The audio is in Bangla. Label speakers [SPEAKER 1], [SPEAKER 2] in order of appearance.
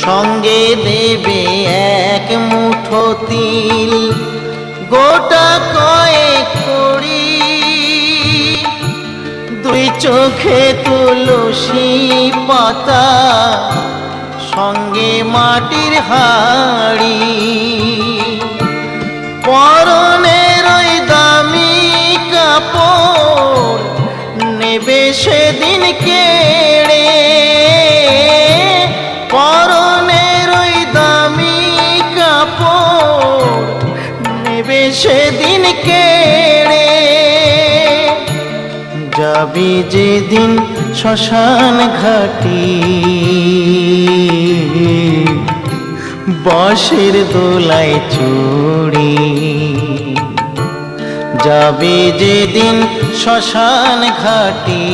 [SPEAKER 1] সঙ্গে দেবে এক মুঠো তিল, গোটা কয়েক কড়ি, দুই চোখে তুলসী পাতা, সঙ্গে মাটির হাড়ি। পরনের ওই দামি কাপড় নেবে সেদিন কেড়ে, পরনের ওই দামি কাপড় নেবে সেদিন কেড়ে। যাবি যেদিন শ্মশান ঘাটি, বাঁশের দোলায় চড়ি, যাবি যেদিন শ্মশান ঘাটি।